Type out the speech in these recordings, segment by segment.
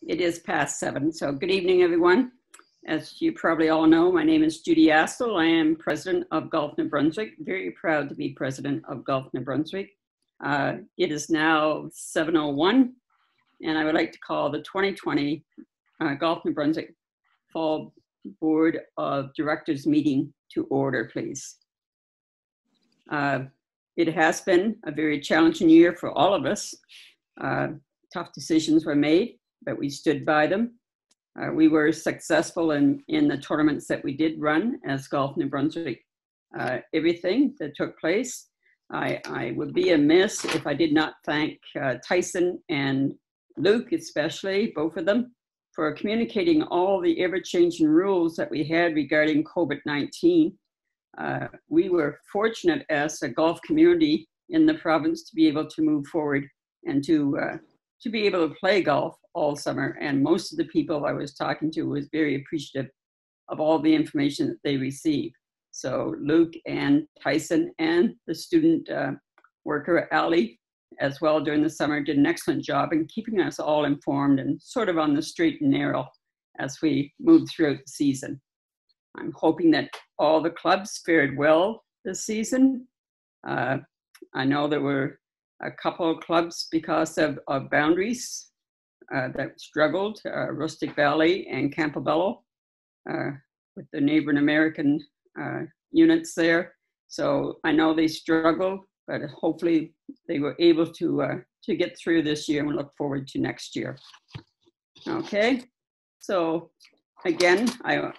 It is past 7, so good evening, everyone. As you probably all know, my name is Judy Astle. I am president of Golf New Brunswick. Very proud to be president of Golf New Brunswick. It is now 7:01, and I would like to call the 2020 Golf New Brunswick Fall Board of Directors meeting to order, please. It has been a very challenging year for all of us. Tough decisions were made, but we stood by them. We were successful in the tournaments that we did run as Golf New Brunswick. Everything that took place, I would be amiss if I did not thank Tyson and Luke, especially, both of them, for communicating all the ever-changing rules that we had regarding COVID-19. We were fortunate as a golf community in the province to be able to move forward and to be able to play golf all summer. And most of the people I was talking to was very appreciative of all the information that they received. So Luke and Tyson and the student worker, Ali, as well during the summer, did an excellent job in keeping us all informed and sort of on the straight and narrow as we moved throughout the season. I'm hoping that all the clubs fared well this season. I know there were a couple of clubs because of boundaries that struggled, Rustic Valley and Campobello, with the neighboring American units there. So I know they struggled, but hopefully they were able to get through this year, and we look forward to next year. Okay, so again, I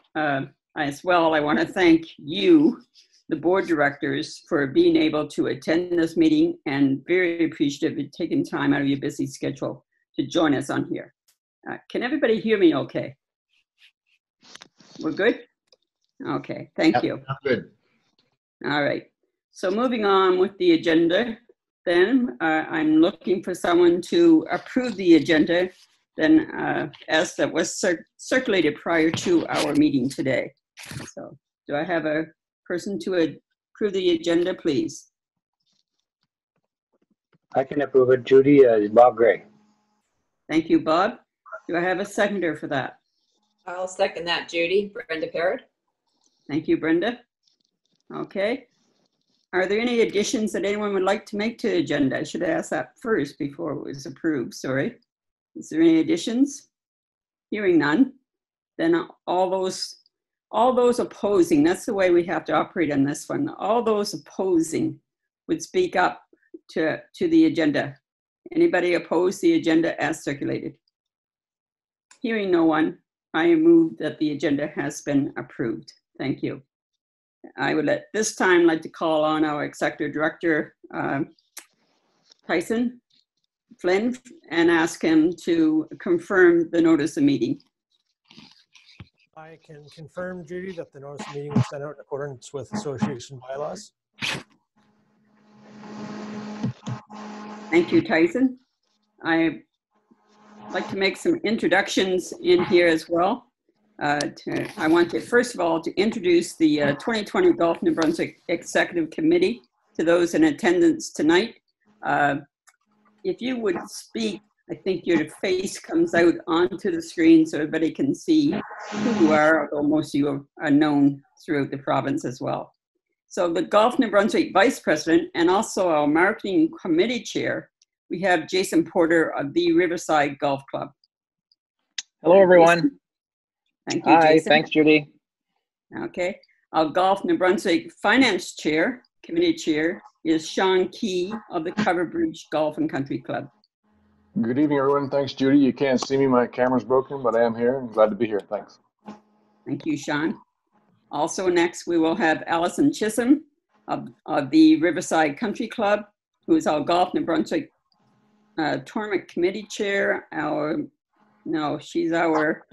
want to thank you, the board directors, for being able to attend this meeting, and very appreciative of taking time out of your busy schedule to join us on here. Can everybody hear me okay? We're good? Okay, thank you. I'm good. All right, so moving on with the agenda, then I'm looking for someone to approve the agenda then as that was circulated prior to our meeting today. So do I have a person to approve the agenda, please? I can approve it. Judy, Bob Gray. Thank you, Bob. Do I have a seconder for that? I'll second that, Judy. Brenda Parrott. Thank you, Brenda. Okay. Are there any additions that anyone would like to make to the agenda? I should have asked that first before it was approved, sorry. Is there any additions? Hearing none, then all those opposing, that's the way we have to operate on this one. All those opposing would speak up to the agenda. Anybody oppose the agenda as circulated? Hearing no one, I move that the agenda has been approved. Thank you. I would at this time like to call on our Executive Director, Tyson Flynn, and ask him to confirm the notice of meeting. I can confirm, Judy, that the notice of meeting was sent out in accordance with association bylaws. Thank you, Tyson. I'd like to make some introductions in here as well. I want to, first of all, to introduce the 2020 Golf New Brunswick Executive Committee to those in attendance tonight. If you would speak, I think your face comes out onto the screen so everybody can see who you are, although most of you are known throughout the province as well. So the Golf New Brunswick Vice President and also our Marketing Committee Chair, we have Jason Porter of the Riverside Golf Club. Hello, everyone. Thank you, Hi, Jason. thanks, Judy. Okay. Our Golf New Brunswick Finance Chair, Committee Chair, is Sean Key of the Cover Bridge Golf and Country Club. Good evening, everyone. Thanks, Judy. You can't see me. My camera's broken, but I am here and glad to be here. Thanks. Thank you, Sean. Also next, we will have Allison Chisholm of the Riverside Country Club, who is our Golf New Brunswick Tournament Committee Chair. She's our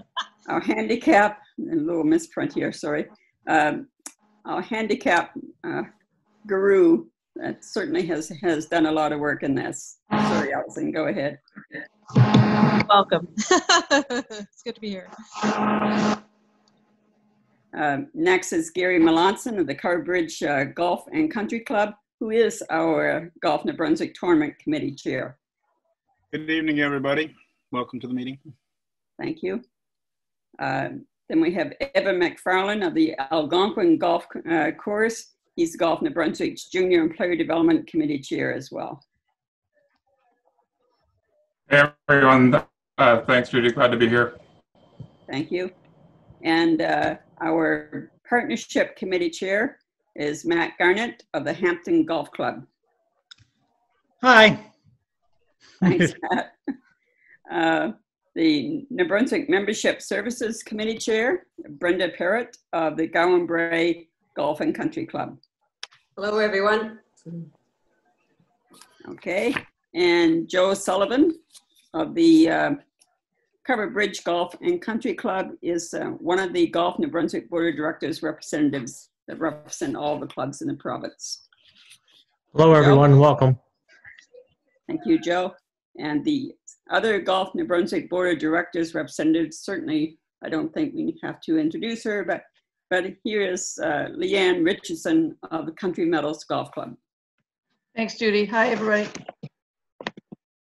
handicap, a little misprint here, sorry. Our handicap guru that certainly has done a lot of work in this. Sorry, Allison, go ahead. Welcome. It's good to be here. Next is Gary Melanson of the Cover Bridge Golf and Country Club, who is our Golf New Brunswick Tournament Committee Chair. Good evening, everybody. Welcome to the meeting. Thank you. Then we have Evan McFarlane of the Algonquin Golf Course. He's the Golf New Brunswick's Junior and Player Development Committee Chair as well. Hey everyone, thanks Judy, glad to be here. Thank you. And our Partnership Committee Chair is Matt Garnett of the Hampton Golf Club. Hi. Thanks, Matt. The New Brunswick Membership Services Committee Chair, Brenda Parrott of the Gowan Bray Golf and Country Club. Hello, everyone. Okay, and Joe Sullivan of the Covered Bridge Golf and Country Club is one of the Golf New Brunswick Board of Directors representatives that represent all the clubs in the province. Hello, everyone. Welcome. Thank you, Joe. And the other Golf New Brunswick Board of Directors representatives, certainly, I don't think we have to introduce her, but here is Leanne Richardson of the Country Meadows Golf Club. Thanks, Judy. Hi, everybody.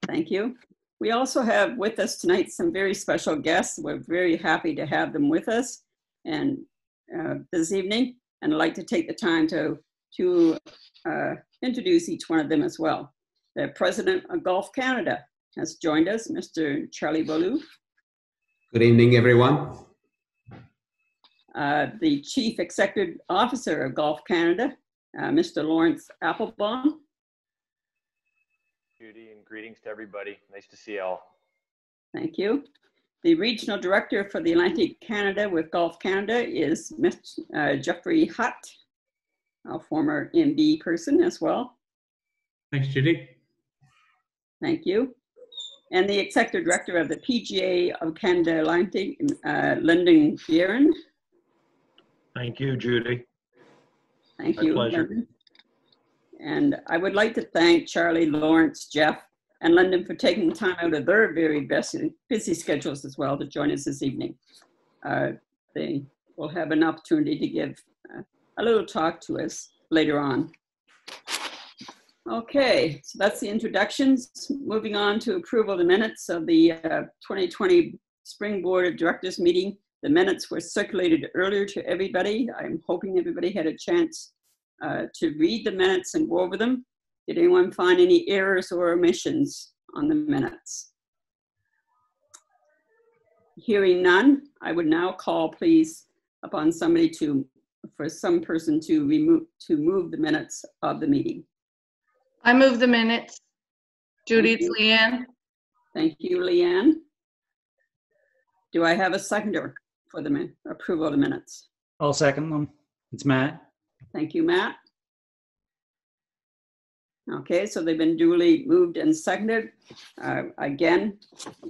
Thank you. We also have with us tonight some very special guests. We're very happy to have them with us and this evening, and I'd like to take the time to introduce each one of them as well. The President of Golf Canada has joined us, Mr. Charlie Beaulieu. Good evening, everyone. The Chief Executive Officer of Golf Canada, Mr. Lawrence Applebaum. Judy, and greetings to everybody. Nice to see you all. Thank you. The Regional Director for the Atlantic Canada with Golf Canada is Mr. Jeffrey Hutt, a former MD person as well. Thanks, Judy. Thank you. And the Executive Director of the PGA of Canada Atlantic, Lyndon Guerin. Thank you, Judy. Thank My you, pleasure. Lyndon. And I would like to thank Charlie, Lawrence, Jeff, and Lyndon for taking time out of their very busy schedules as well to join us this evening. They will have an opportunity to give a little talk to us later on. Okay, so that's the introductions. Moving on to approval of the minutes of the 2020 Spring Board of Directors meeting. The minutes were circulated earlier to everybody. I'm hoping everybody had a chance to read the minutes and go over them. Did anyone find any errors or omissions on the minutes? Hearing none, I would now call, please, upon somebody for some person to move the minutes of the meeting. I move the minutes. Judy, it's Leanne. Thank you, Leanne. Do I have a seconder for the approval of the minutes? I'll second them. It's Matt. Thank you, Matt. Okay, so they've been duly moved and seconded. Again,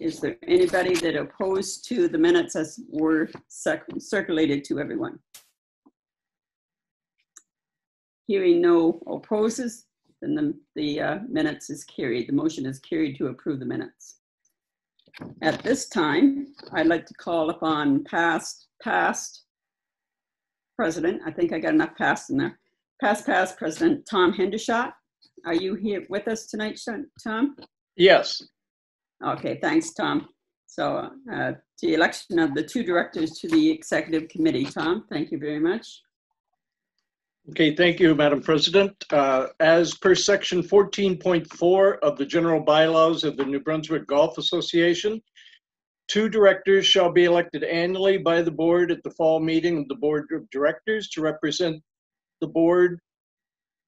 is there anybody that opposed to the minutes as were circulated to everyone? Hearing no opposes, then the minutes is carried. The motion is carried to approve the minutes. At this time, I'd like to call upon past President, I think I got enough past in there, past President Tom Hendershot. Are you here with us tonight, Tom? Yes. Okay, thanks, Tom. So the election of the two directors to the executive committee, Tom, thank you very much. Okay, thank you, Madam President. As per section 14.4 of the general bylaws of the New Brunswick Golf Association, 2 directors shall be elected annually by the board at the fall meeting of the board of directors to represent the board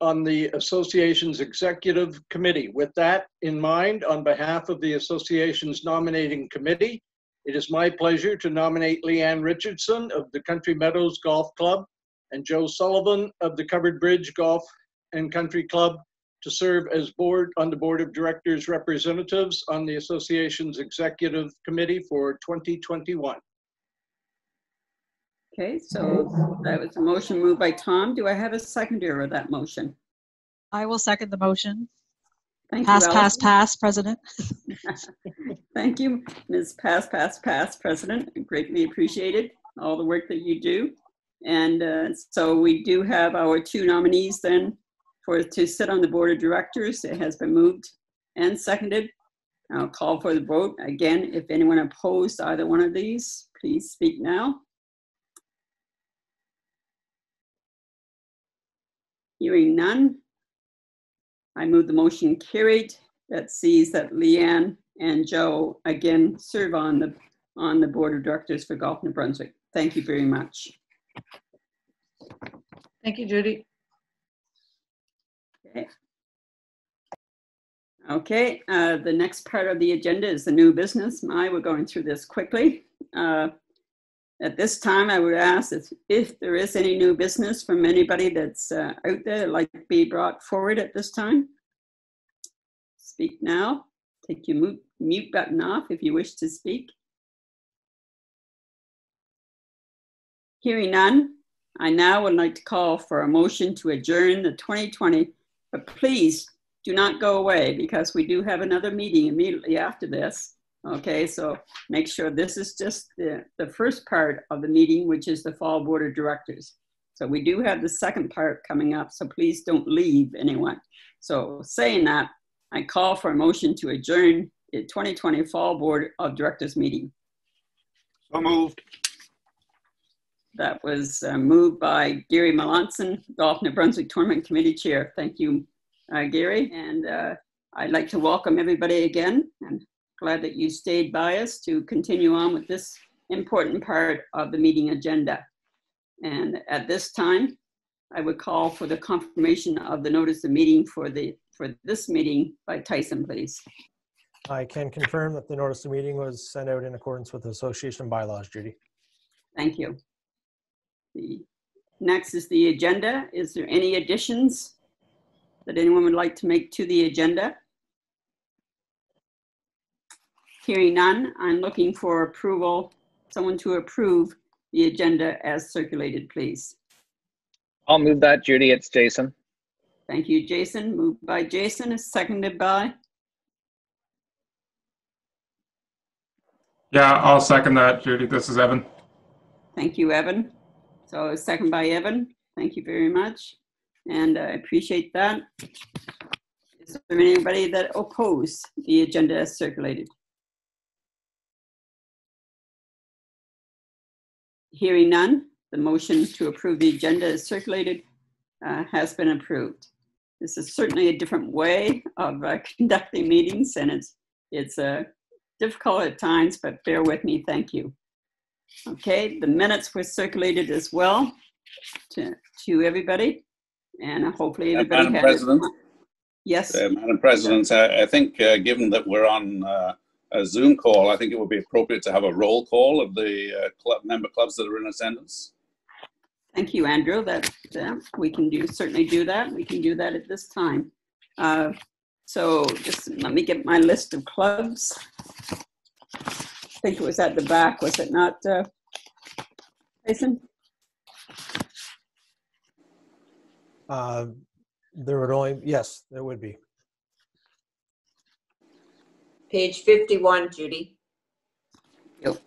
on the association's executive committee. With that in mind, on behalf of the association's nominating committee, it is my pleasure to nominate Leanne Richardson of the Country Meadows Golf Club and Joe Sullivan of the Covered Bridge Golf and Country Club to serve as on the board of directors representatives on the association's executive committee for 2021. Okay, so that was a motion moved by Tom. Do I have a seconder of that motion? I will second the motion. Thank pass, you, pass, pass, President. Thank you, Ms. Pass, President. Greatly appreciated all the work that you do. And so we do have our 2 nominees then to sit on the board of directors. It has been moved and seconded. I'll call for the vote. Again, if anyone opposed to either one of these, please speak now. Hearing none, I move the motion carried. That sees that Leanne and Joe again serve on the board of directors for Golf New Brunswick. Thank you very much. Thank you, Judy. Okay. Okay, the next part of the agenda is the new business. We're going through this quickly. At this time, I would ask if there is any new business from anybody that's out there that'd like to be brought forward at this time. Speak now. Take your mute button off if you wish to speak. Hearing none, I now would like to call for a motion to adjourn the 2020, but please do not go away because we do have another meeting immediately after this. Okay, so make sure this is just the first part of the meeting, which is the fall board of directors. So we do have the second part coming up, so please don't leave anyone. So saying that, I call for a motion to adjourn the 2020 fall board of directors meeting. So moved. That was moved by Gary Melanson, Golf New Brunswick Tournament Committee Chair. Thank you, Gary. And I'd like to welcome everybody again. And glad that you stayed by us to continue on with this important part of the meeting agenda. And at this time, I would call for the confirmation of the notice of meeting for this meeting by Tyson, please. I can confirm that the notice of meeting was sent out in accordance with the association bylaws, Judy. Thank you. Next is the agenda. Is there any additions that anyone would like to make to the agenda? Hearing none, I'm looking for approval, someone to approve the agenda as circulated, please. I'll move that, Judy. It's Jason. Thank you, Jason. Moved by Jason, is seconded by? Yeah, I'll second that, Judy. This is Evan. Thank you, Evan. So second by Evan. Thank you very much. And I appreciate that. Is there anybody that opposed the agenda as circulated? Hearing none, the motion to approve the agenda as circulated has been approved. This is certainly a different way of conducting meetings, and it's difficult at times, but bear with me. Thank you. Okay, the minutes were circulated as well to everybody, and hopefully everybody Madam had President? it. Yes. Madam President, I think given that we're on a Zoom call, I think it would be appropriate to have a roll call of the member clubs that are in attendance. Thank you, Andrew. That we can certainly do that. We can do that at this time. So just let me get my list of clubs. I think it was at the back, was it not, Jason? There would only, yes, there would be. Page 51, Judy. Yep.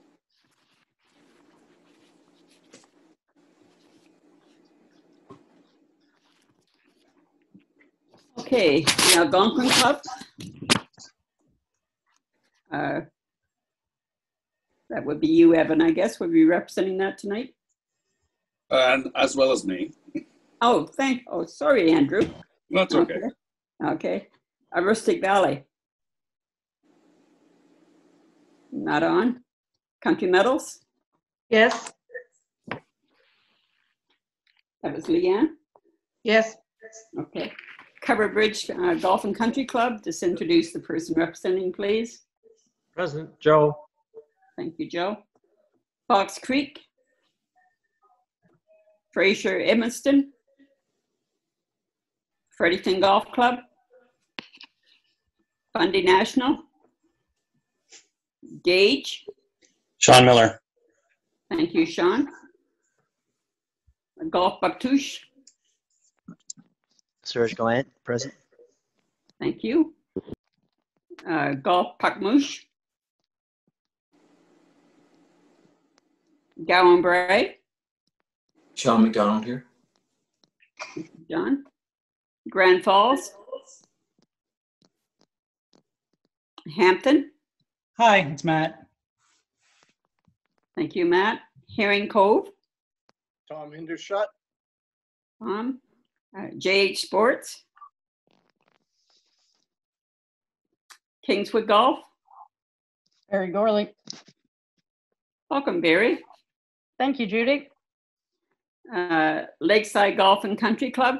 Okay, the Algonquin Club. That would be you, Evan, I guess, would be representing that tonight. And as well as me. Oh, sorry, Andrew. That's okay. Okay. Rustic Valley. Not on. Country Metals. Yes. That was Leanne. Yes. Okay. Cover Bridge Golf and Country Club. Just introduce the person representing, please. President Joe. Thank you, Joe. Fox Creek. Fraser Edmiston. Fredericton Golf Club. Fundy National. Gage. Sean Miller. Thank you, Sean. Golf Bactouche. Serge Gallant, present. Thank you. Golf Puckmoosh. Gowan Bray. Sean McDonald here. John. Grand Falls. Hampton. Hi, it's Matt. Thank you, Matt. Herring Cove. Tom Hindershot. Tom. JH Sports. Kingswood Golf. Barry Gorley. Welcome, Barry. Thank you, Judy. Lakeside Golf and Country Club.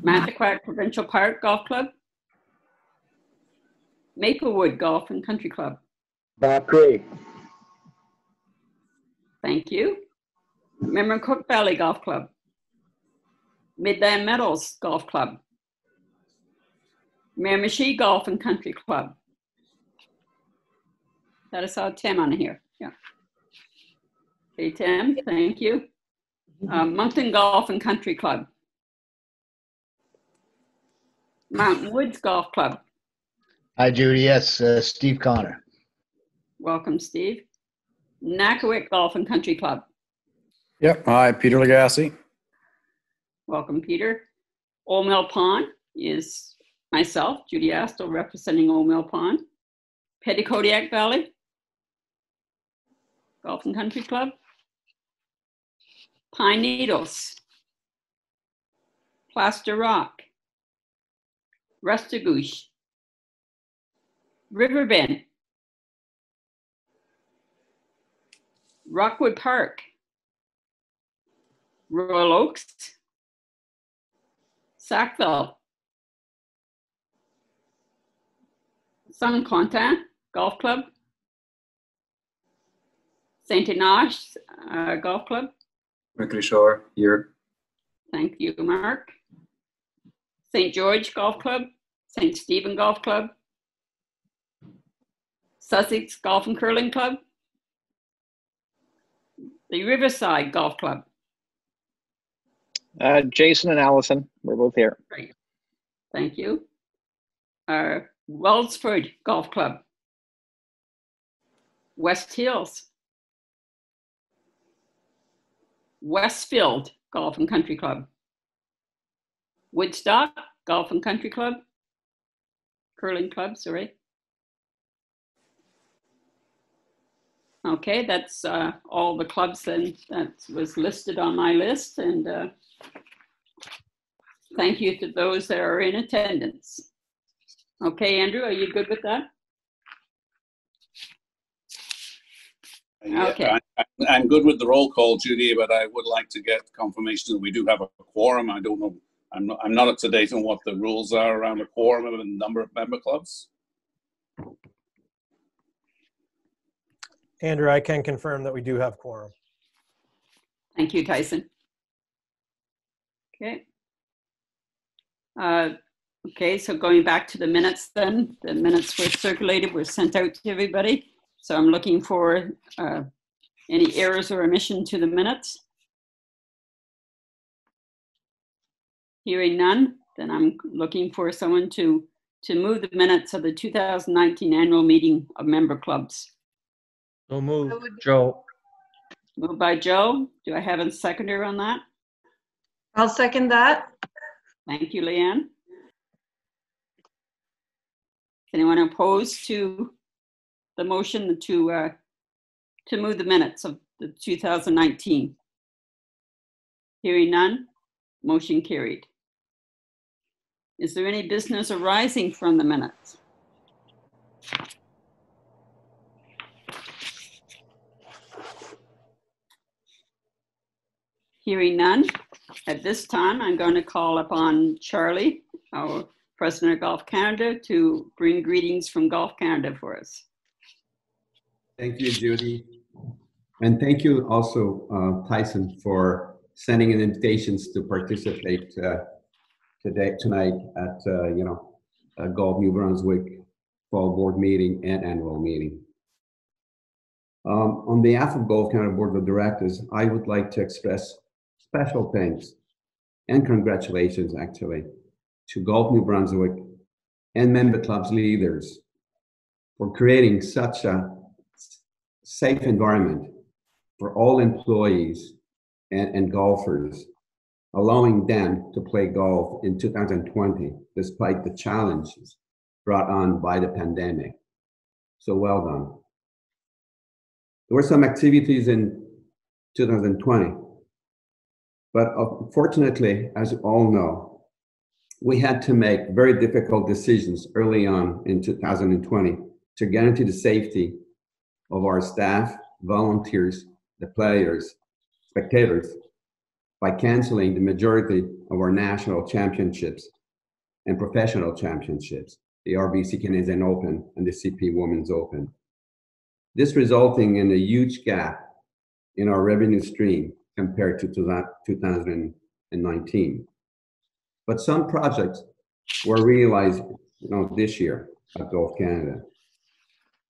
Mattaquack Provincial Park Golf Club. Maplewood Golf and Country Club. Bob Craig. Thank you. Cook Valley Golf Club. Midland Meadows Golf Club. Miramichi Golf and Country Club. That is saw Tim on here. Yeah. Okay, Tim, thank you. Moncton Golf and Country Club. Mountain Woods Golf Club. Hi, Judy. Yes, Steve Connor. Welcome, Steve. Nakawick Golf and Country Club. Yep. Hi, Peter Legassi. Welcome, Peter. Old Mill Pond is myself, Judy Astle, representing Old Mill Pond. Petticodiac Valley Golf and Country Club. Pine Needles. Plaster Rock. Restigouche. Riverbend. Rockwood Park. Royal Oaks. Sackville. Saint Quentin Golf Club. Saint Enoch Golf Club. Mercury Shore, here. Thank you, Mark. St. George Golf Club. St. Stephen Golf Club. Sussex Golf and Curling Club. The Riverside Golf Club. Jason and Allison, we're both here. Great. Thank you. Wellsford Golf Club. West Hills. Westfield Golf and Country Club. Woodstock Golf and Country Club. Curling Club, sorry. Okay, that's all the clubs then that was listed on my list, and thank you to those that are in attendance. Okay, Andrew, are you good with that? Yeah, okay. I'm good with the roll call, Judy, but I would like to get confirmation that we do have a quorum. I don't know. I'm not up to date on what the rules are around a quorum and the number of member clubs. Andrew, I can confirm that we do have quorum. Thank you, Tyson. Okay. Okay, so going back to the minutes then, the minutes were circulated, were sent out to everybody. So I'm looking for any errors or omission to the minutes. Hearing none, then I'm looking for someone to move the minutes of the 2019 annual meeting of member clubs. So move, Joe. Moved by Joe. Do I have a seconder on that? I'll second that. Thank you, Leanne. Anyone opposed to the motion to move the minutes of the 2019? Hearing none, motion carried. Is there any business arising from the minutes? Hearing none, at this time, I'm going to call upon Charlie, our President of Golf Canada, to bring greetings from Golf Canada for us. Thank you, Judy. And thank you also, Tyson, for sending in invitations to participate tonight at Golf New Brunswick Fall Board meeting and annual meeting. On behalf of Golf Canada Board of Directors, I would like to express special thanks and congratulations, actually, to Golf New Brunswick and member clubs leaders for creating such a safe environment for all employees and golfers allowing them to play golf in 2020 despite the challenges brought on by the pandemic. So well done. There were some activities in 2020, but unfortunately, as you all know, we had to make very difficult decisions early on in 2020 to guarantee the safety of our staff, volunteers, the players, spectators, by canceling the majority of our national championships and professional championships, the RBC Canadian Open and the CP Women's Open. This resulting in a huge gap in our revenue stream compared to 2019. But some projects were realized this year at Golf Canada.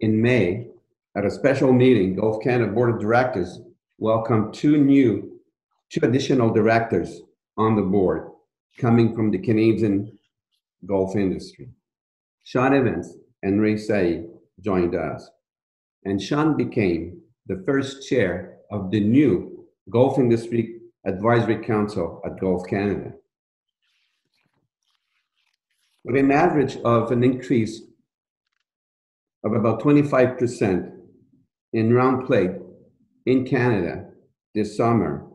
In May, at a special meeting, Golf Canada Board of Directors welcomed two additional directors on the board coming from the Canadian golf industry. Sean Evans and Ray Saeed joined us, and Sean became the first chair of the new Golf Industry Advisory Council at Golf Canada. With an average of an increase of about 25% in round play in Canada this summer,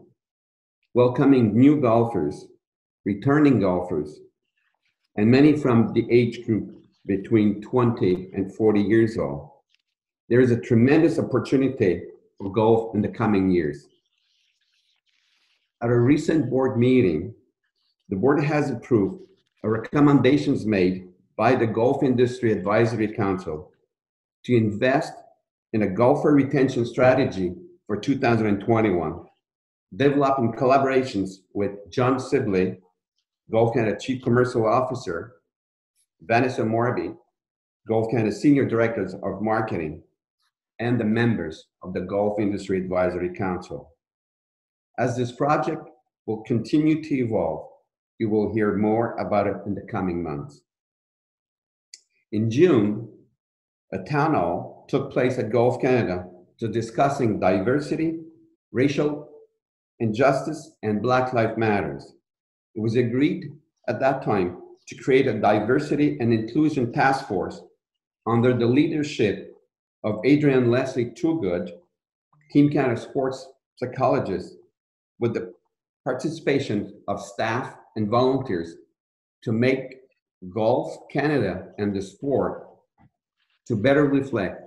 welcoming new golfers, returning golfers, and many from the age group between 20 and 40 years old, there is a tremendous opportunity for golf in the coming years. At a recent board meeting, the board has approved recommendations made by the Golf Industry Advisory Council to invest in a golfer retention strategy for 2021, developed in collaborations with John Sibley, Golf Canada Chief Commercial Officer, Vanessa Morby, Golf Canada Senior Directors of Marketing, and the members of the Golf Industry Advisory Council. As this project will continue to evolve, you will hear more about it in the coming months. In June, a town hall took place at Golf Canada to discussing diversity, racial injustice, and Black Lives Matters. It was agreed at that time to create a diversity and inclusion task force under the leadership of Adrienne Leslie Toogood, Team Canada sports psychologist, with the participation of staff and volunteers to make Golf Canada and the sport to better reflect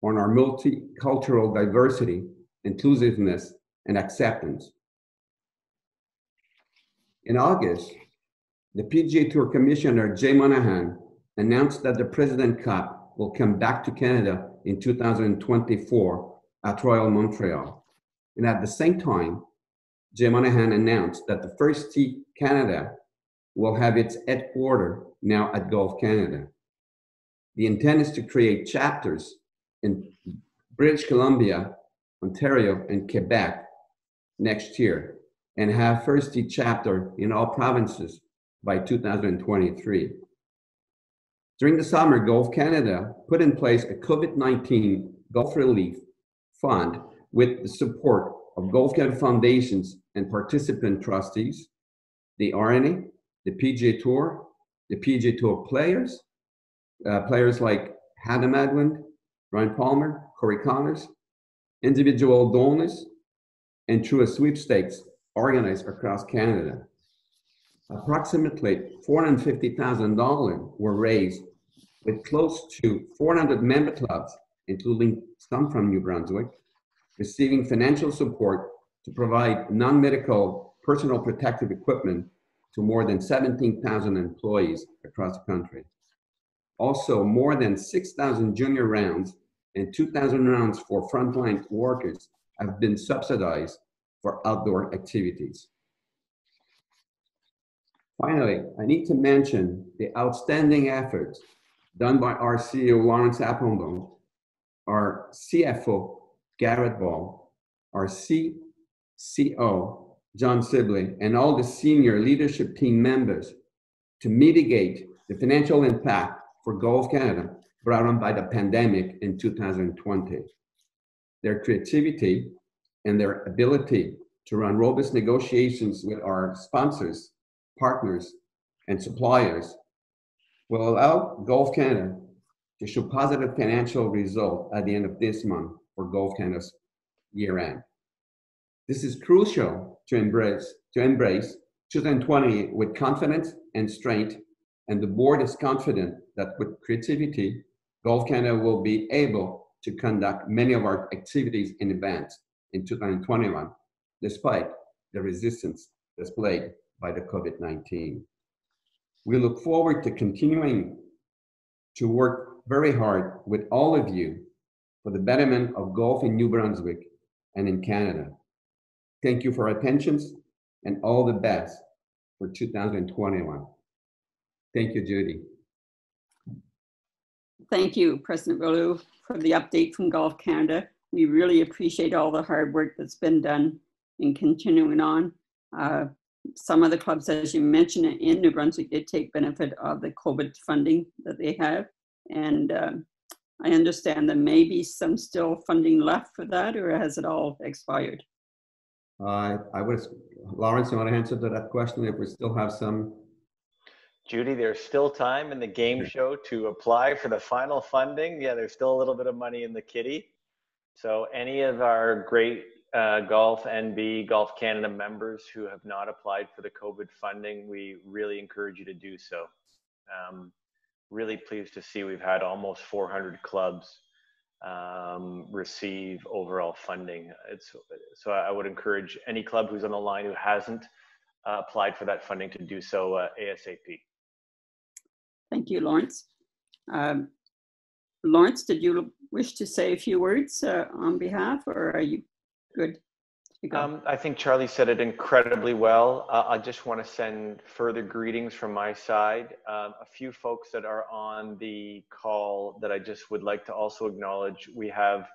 on our multicultural diversity, inclusiveness, and acceptance. In August, the PGA Tour Commissioner Jay Monahan announced that the President Cup will come back to Canada in 2024 at Royal Montreal. And at the same time, Jay Monahan announced that the First Tee Canada will have its headquarters now at Golf Canada. The intent is to create chapters in British Columbia, Ontario, and Quebec next year, and have First Tee chapter in all provinces by 2023. During the summer, Golf Canada put in place a COVID-19 Golf Relief Fund with the support of Golf Canada foundations and participant trustees, the RNA, the PGA Tour, the PGA Tour players, players like Adam Adwin, Ryan Palmer, Corey Connors, individual donors, and through a sweepstakes organized across Canada. Approximately $450,000 were raised, with close to 400 member clubs, including some from New Brunswick, receiving financial support to provide non-medical personal protective equipment to more than 17,000 employees across the country. Also, more than 6,000 junior rounds and 2,000 rounds for frontline workers have been subsidized for outdoor activities. Finally, I need to mention the outstanding efforts done by our CEO, Lawrence Applebaum, our CFO, Garrett Ball, our CCO, John Sibley, and all the senior leadership team members to mitigate the financial impact for Golf Canada brought on by the pandemic in 2020. Their creativity and their ability to run robust negotiations with our sponsors, partners, and suppliers will allow Golf Canada to show positive financial result at the end of this month for Golf Canada's year end. This is crucial to embrace 2020 with confidence and strength, and the board is confident that with creativity, Golf Canada will be able to conduct many of our activities in advance in 2021, despite the resistance displayed by the COVID-19. We look forward to continuing to work very hard with all of you for the betterment of golf in New Brunswick and in Canada. Thank you for your attention and all the best for 2021. Thank you, Judy. Thank you, President Ballou, for the update from Golf Canada. We really appreciate all the hard work that's been done in continuing on. Some of the clubs, as you mentioned, in New Brunswick did take benefit of the COVID funding that they have. And I understand there may be some still funding left for that, or has it all expired? Lawrence, you want to answer to that question if we still have some? Judy, there's still time in the game show to apply for the final funding. Yeah, there's still a little bit of money in the kitty. So any of our great Golf NB, Golf Canada members who have not applied for the COVID funding, we really encourage you to do so. Really pleased to see we've had almost 400 clubs receive overall funding. So I would encourage any club who's on the line who hasn't applied for that funding to do so ASAP. Thank you, Lawrence. Lawrence, did you wish to say a few words on behalf, or are you good? I think Charlie said it incredibly well. I just want to send further greetings from my side. A few folks that are on the call that I just would like to also acknowledge. We have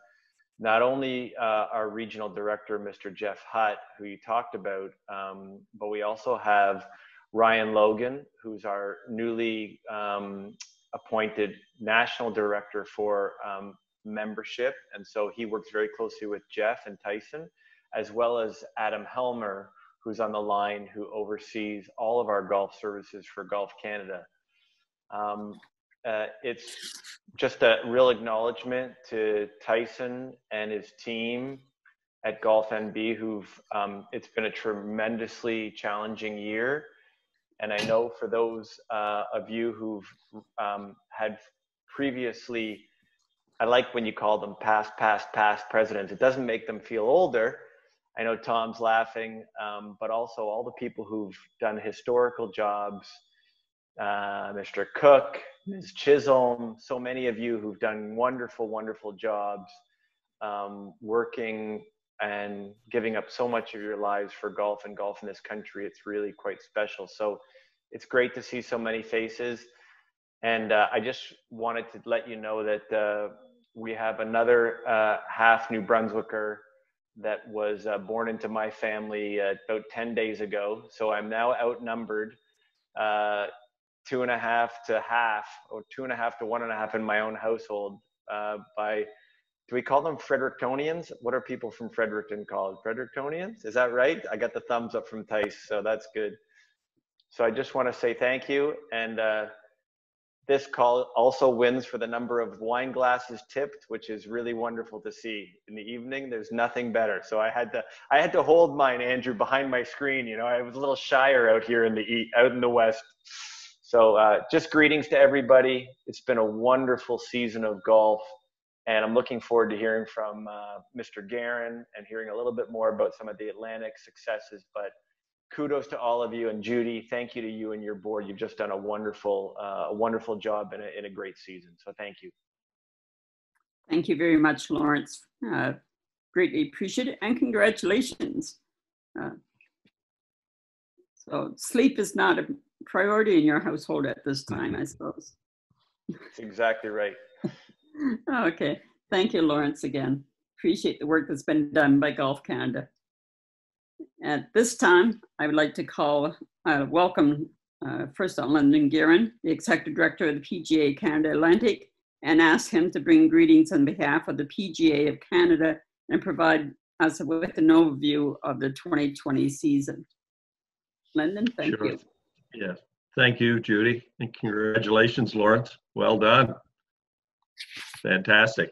not only our regional director, Mr. Jeff Hutt, who you talked about, but we also have Ryan Logan, who's our newly appointed national director for membership. And so he works very closely with Jeff and Tyson, as well as Adam Helmer, who's on the line, who oversees all of our golf services for Golf Canada. It's just a real acknowledgement to Tyson and his team at Golf NB, it's been a tremendously challenging year. And I know for those of you who've had previously, I like when you call them past presidents. It doesn't make them feel older. I know Tom's laughing, but also all the people who've done historical jobs, Mr. Cook, Ms. Chisholm, so many of you who've done wonderful, wonderful jobs, working and giving up so much of your lives for golf and golf in this country. It's really quite special. So it's great to see so many faces. And I just wanted to let you know that we have another half New Brunswicker that was born into my family about 10 days ago. So I'm now outnumbered 2.5 to half, or 2.5 to 1.5 in my own household by, do we call them Frederictonians? What are people from Fredericton called? Frederictonians? Is that right? I got the thumbs up from Tice, so that's good. So I just want to say thank you. And this call also wins for the number of wine glasses tipped, which is really wonderful to see. In the evening, there's nothing better. So I had to hold mine, Andrew, behind my screen. You know, I was a little shyer out here out in the West. So just greetings to everybody. It's been a wonderful season of golf, and I'm looking forward to hearing from Mr. Guerin and hearing a little bit more about some of the Atlantic successes. But kudos to all of you, and Judy, thank you to you and your board. You've just done a wonderful job in a great season. So thank you. Thank you very much, Lawrence. Greatly appreciate it, and congratulations. So sleep is not a priority in your household at this time, I suppose. That's exactly right. Okay, thank you, Lawrence, again. Appreciate the work that's been done by Golf Canada. At this time, I would like to welcome first on Lyndon Guerin, the Executive Director of the PGA Canada Atlantic, and ask him to bring greetings on behalf of the PGA of Canada and provide us with an overview of the 2020 season. Lyndon, thank Sure. you. Yeah. Thank you, Judy. And congratulations, Lawrence. Well done. Fantastic.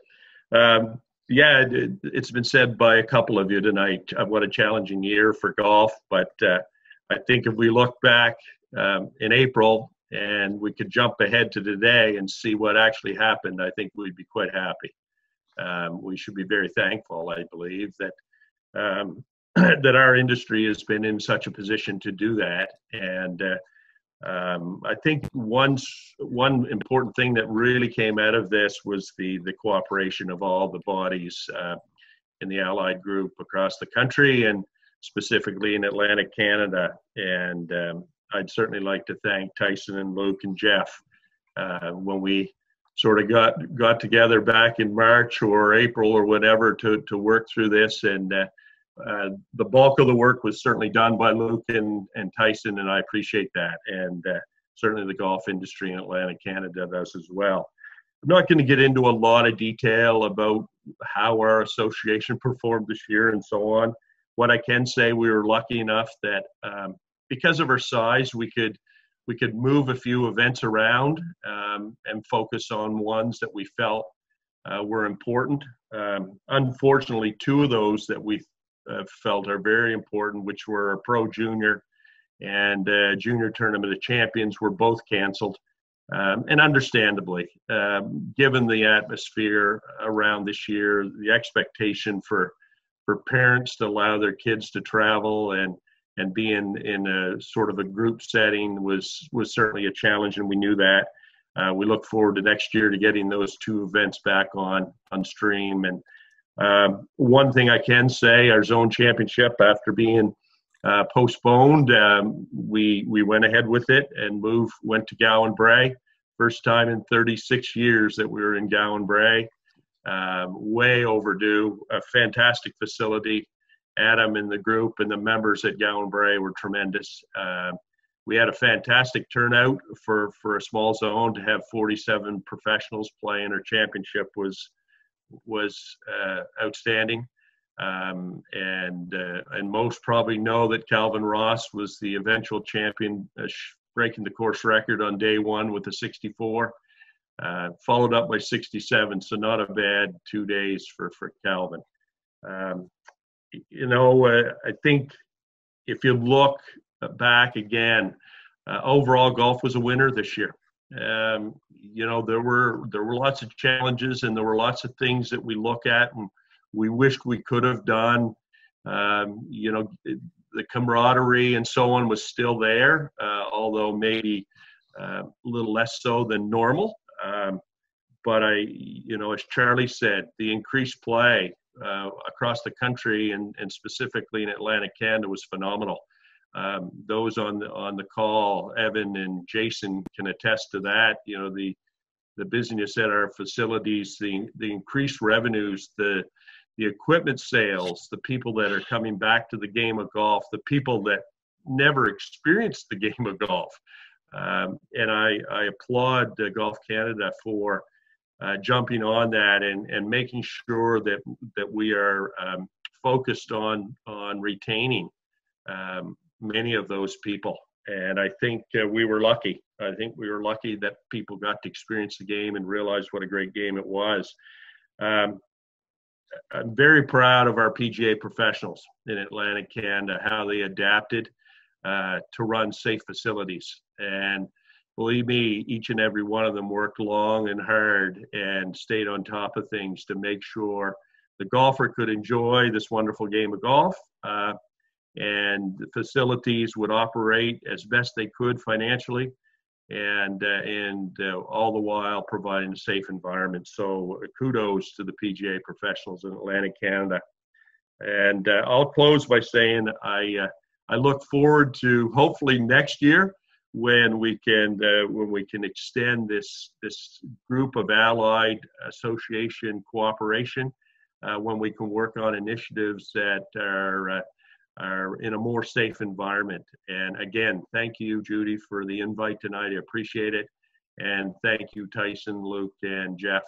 Yeah, it's been said by a couple of you tonight, what a challenging year for golf. But I think if we look back in April and we could jump ahead to today and see what actually happened, I think we'd be quite happy. We should be very thankful, I believe, that that our industry has been in such a position to do that. And I think one important thing that really came out of this was the cooperation of all the bodies in the Allied group across the country and specifically in Atlantic Canada. And I'd certainly like to thank Tyson and Luke and Jeff when we sort of got together back in March or April or whatever to work through this. And the bulk of the work was certainly done by Luke and Tyson, and I appreciate that. And certainly the golf industry in Atlantic Canada does as well. I'm not going to get into a lot of detail about how our association performed this year and so on. What I can say, we were lucky enough that because of our size, we could move a few events around and focus on ones that we felt were important. Unfortunately, two of those that we felt are very important, which were a Pro Junior and Junior Tournament of Champions, were both canceled. And understandably, given the atmosphere around this year, the expectation for parents to allow their kids to travel and be in a sort of a group setting was certainly a challenge, and we knew that. We look forward to next year to getting those two events back on stream. And one thing I can say, our zone championship, after being postponed, we went ahead with it and went to Gowan Bray. First time in 36 years that we were in Gowan Bray. Way overdue. A fantastic facility. Adam and the group and the members at Gowan Bray were tremendous. We had a fantastic turnout for a small zone. To have 47 professionals play in our championship was outstanding. And most probably know that Calvin Ross was the eventual champion, breaking the course record on day one with a 64, followed up by 67. So not a bad 2 days for Calvin. I think if you look back again, overall golf was a winner this year. There were lots of challenges and there were lots of things that we look at and we wished we could have done. The camaraderie and so on was still there, although maybe a little less so than normal. But as Charlie said, the increased play across the country and specifically in Atlantic Canada was phenomenal. Those on the call, Evan and Jason, can attest to that. The busyness at our facilities, the increased revenues, the equipment sales, the people that are coming back to the game of golf, the people that never experienced the game of golf. And I applaud Golf Canada for jumping on that and making sure that we are focused on retaining many of those people. And I think we were lucky. I think we were lucky that people got to experience the game and realize what a great game it was. I'm very proud of our PGA professionals in Atlantic Canada, how they adapted to run safe facilities. And believe me, each and every one of them worked long and hard and stayed on top of things to make sure the golfer could enjoy this wonderful game of golf. And the facilities would operate as best they could financially, and all the while providing a safe environment. So kudos to the PGA professionals in Atlantic Canada. And I'll close by saying I look forward to hopefully next year when we can extend this group of allied association cooperation, when we can work on initiatives that are in a more safe environment. And again, thank you, Judy, for the invite tonight. I appreciate it. And thank you, Tyson, Luke, and Jeff,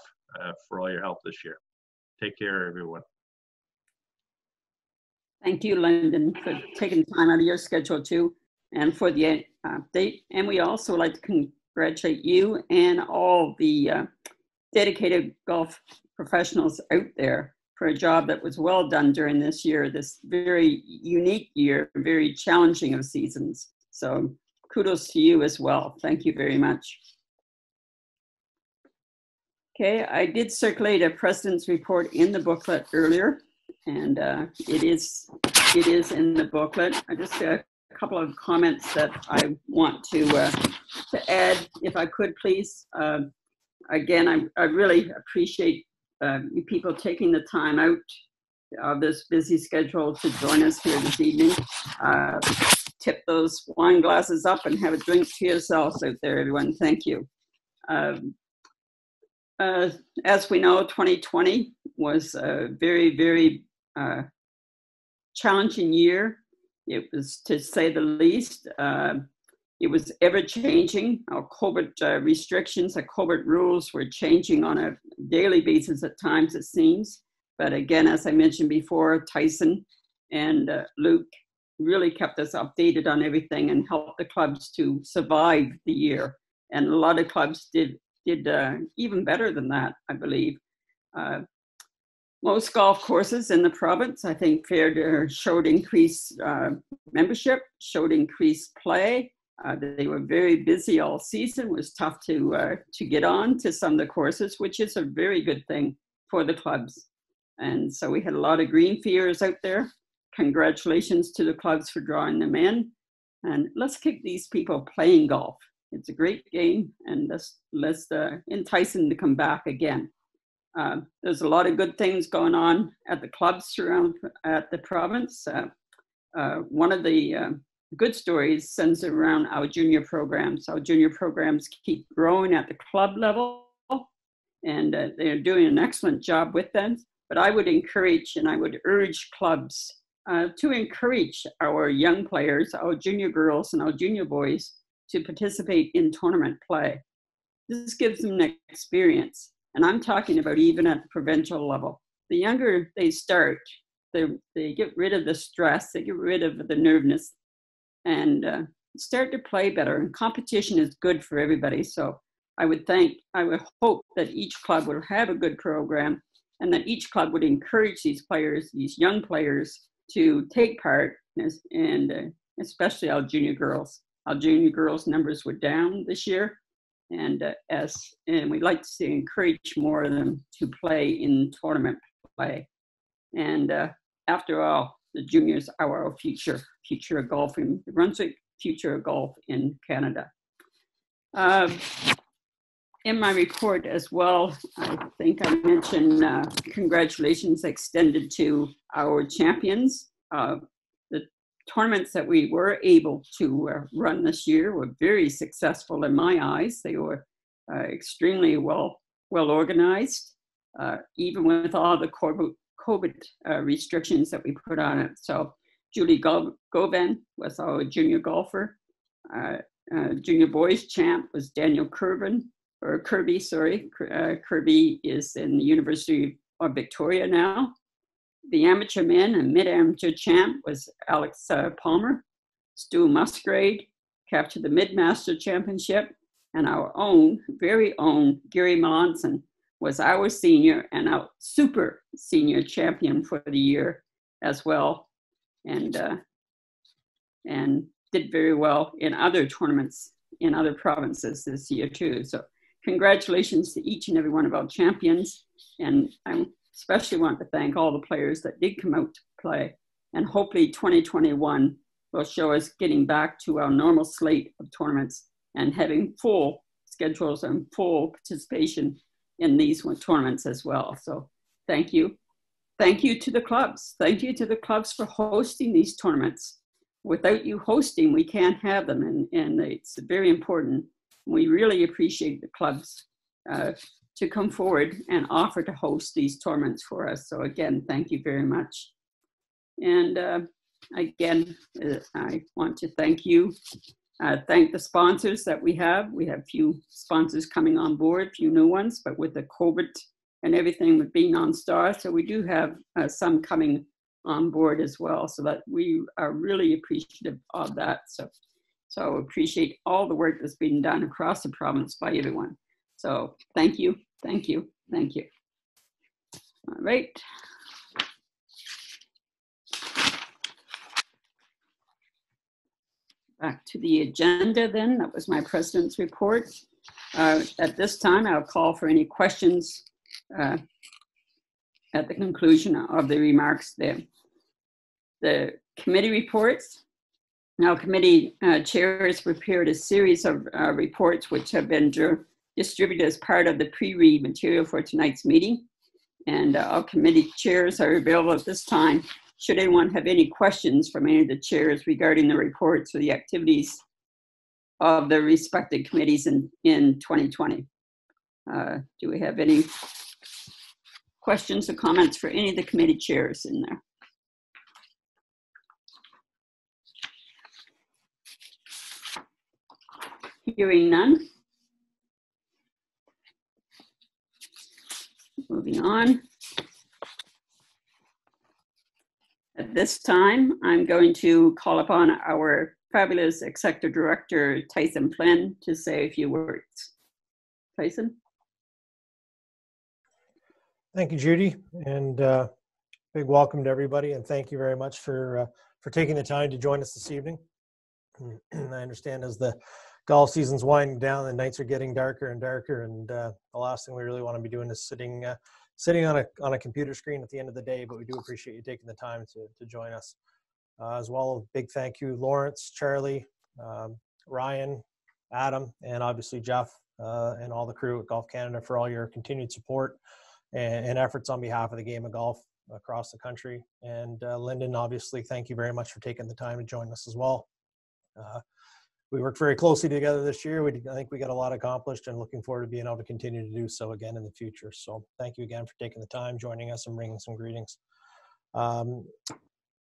for all your help this year. Take care, everyone. Thank you, Lyndon, for taking time out of your schedule too, and for the update. And we also like to congratulate you and all the dedicated golf professionals out there for a job that was well done during this year, this very unique year, very challenging of seasons. So kudos to you as well. Thank you very much. Okay, I did circulate a president's report in the booklet earlier, and it is in the booklet. I just got a couple of comments that I want to add, if I could, please. Again, I really appreciate you people taking the time out of this busy schedule to join us here this evening. Tip those wine glasses up and have a drink to yourselves out there, everyone. Thank you. As we know, 2020 was a very, very challenging year. It was, to say the least. It was ever changing. Our COVID restrictions, our COVID rules were changing on a daily basis at times, it seems. But again, as I mentioned before, Tyson and Luke really kept us updated on everything and helped the clubs to survive the year. And a lot of clubs did even better than that, I believe. Most golf courses in the province, I think, showed increased membership, showed increased play. They were very busy all season. It was tough to get on to some of the courses, which is a very good thing for the clubs. And so we had a lot of green fears out there. Congratulations to the clubs for drawing them in. And let's keep these people playing golf. It's a great game, and let's entice them to come back again. There's a lot of good things going on at the clubs around at the province. One of the good stories centers around our junior programs. Our junior programs keep growing at the club level, and they're doing an excellent job with them. But I would encourage and I would urge clubs to encourage our young players, our junior girls and our junior boys, to participate in tournament play. This gives them an experience. And I'm talking about even at the provincial level. The younger they start, they get rid of the stress, they get rid of the nervousness, and start to play better. And competition is good for everybody. So I would hope that each club will have a good program, and that each club would encourage these players, these young players, to take part, and especially our junior girls. Our junior girls' numbers were down this year, and we'd like to encourage more of them to play in tournament play. And after all, the juniors are our future of golf in Brunswick, future of golf in Canada. In my report as well, I think I mentioned congratulations extended to our champions. The tournaments that we were able to run this year were very successful in my eyes. They were extremely well organized, even with all the COVID restrictions that we put on it. So Julie Govan was our junior golfer. Junior boys champ was Daniel Kirby. Kirby is in the University of Victoria now. The amateur men and mid-amateur champ was Alex Palmer. Stu Musgrave captured the mid-master championship, and our own, very own Gary Melanson was our senior and our super senior champion for the year as well, and did very well in other tournaments in other provinces this year too. So congratulations to each and every one of our champions, and I especially want to thank all the players that did come out to play, and hopefully 2021 will show us getting back to our normal slate of tournaments and having full schedules and full participation in these tournaments as well. So thank you. Thank you to the clubs. Thank you to the clubs for hosting these tournaments. Without you hosting, we can't have them, and it's very important. We really appreciate the clubs to come forward and offer to host these tournaments for us. So again, thank you very much. And again, I want to thank you. Thank the sponsors that we have. We have few sponsors coming on board, few new ones, but with the COVID and everything with being on Star, so we do have some coming on board as well, so that we are really appreciative of that. So appreciate all the work that's been done across the province by everyone. So thank you, thank you, thank you. All right. Back to the agenda then. That was my president's report. At this time, I'll call for any questions at the conclusion of the remarks there. The committee reports. Now, committee chairs prepared a series of reports which have been distributed as part of the pre-read material for tonight's meeting. And all committee chairs are available at this time should anyone have any questions from any of the chairs regarding the reports or the activities of the respective committees in 2020. Do we have any questions or comments for any of the committee chairs in there? Hearing none. Moving on. At this time, I'm going to call upon our fabulous Executive Director, Tyson Flynn, to say a few words. Tyson? Thank you, Judy, and big welcome to everybody, and thank you very much for taking the time to join us this evening. I understand as the golf season's winding down, the nights are getting darker and darker, and the last thing we really want to be doing is sitting on a computer screen at the end of the day, but we do appreciate you taking the time to join us. As well, a big thank you, Lawrence, Charlie, Ryan, Adam, and obviously Jeff and all the crew at Golf Canada for all your continued support and efforts on behalf of the game of golf across the country. And Lyndon, obviously, thank you very much for taking the time to join us as well. We worked very closely together this year. I think we got a lot accomplished, and looking forward to being able to continue to do so again in the future. So thank you again for taking the time, joining us, and bringing some greetings.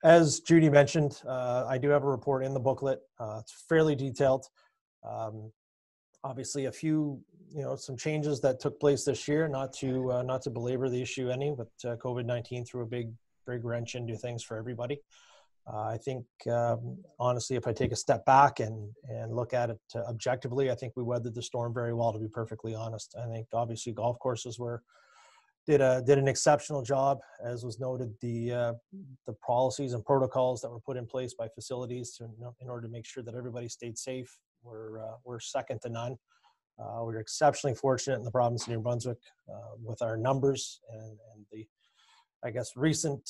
As Judy mentioned, I do have a report in the booklet. It's fairly detailed. Obviously, a few, some changes that took place this year. Not to belabor the issue any, but COVID-19 threw a big wrench into things for everybody. I think, honestly, if I take a step back and look at it objectively, I think we weathered the storm very well, to be perfectly honest. I think, obviously, golf courses did an exceptional job, as was noted. The policies and protocols that were put in place by facilities in order to make sure that everybody stayed safe were second to none. We're exceptionally fortunate in the province of New Brunswick with our numbers and the, I guess, recent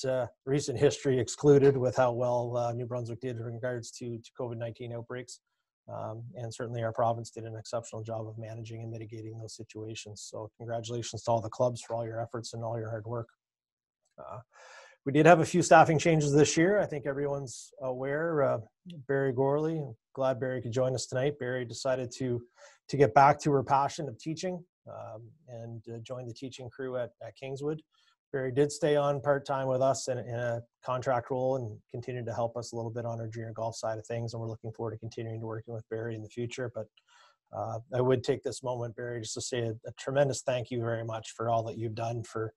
history excluded, with how well New Brunswick did in regards to COVID-19 outbreaks. And certainly our province did an exceptional job of managing and mitigating those situations. So congratulations to all the clubs for all your efforts and all your hard work. We did have a few staffing changes this year. I think everyone's aware. Barry Gorley, glad Barry could join us tonight. Barry decided to get back to her passion of teaching and join the teaching crew at Kingswood. Barry did stay on part-time with us in a contract role and continued to help us a little bit on our junior golf side of things, and we're looking forward to continuing to working with Barry in the future. But I would take this moment, Barry, just to say a tremendous thank you very much for all that you've done for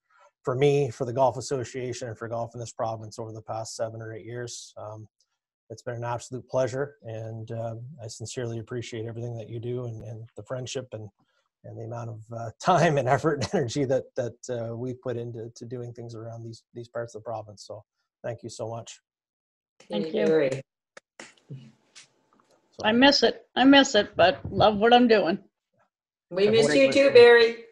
me, for the Golf Association, and for golf in this province over the past 7 or 8 years. It's been an absolute pleasure, and I sincerely appreciate everything that you do and the friendship and the amount of time and effort and energy that we put into doing things around these parts of the province. So thank you so much. Thank you. I miss it, but love what I'm doing. We miss you too, Barry.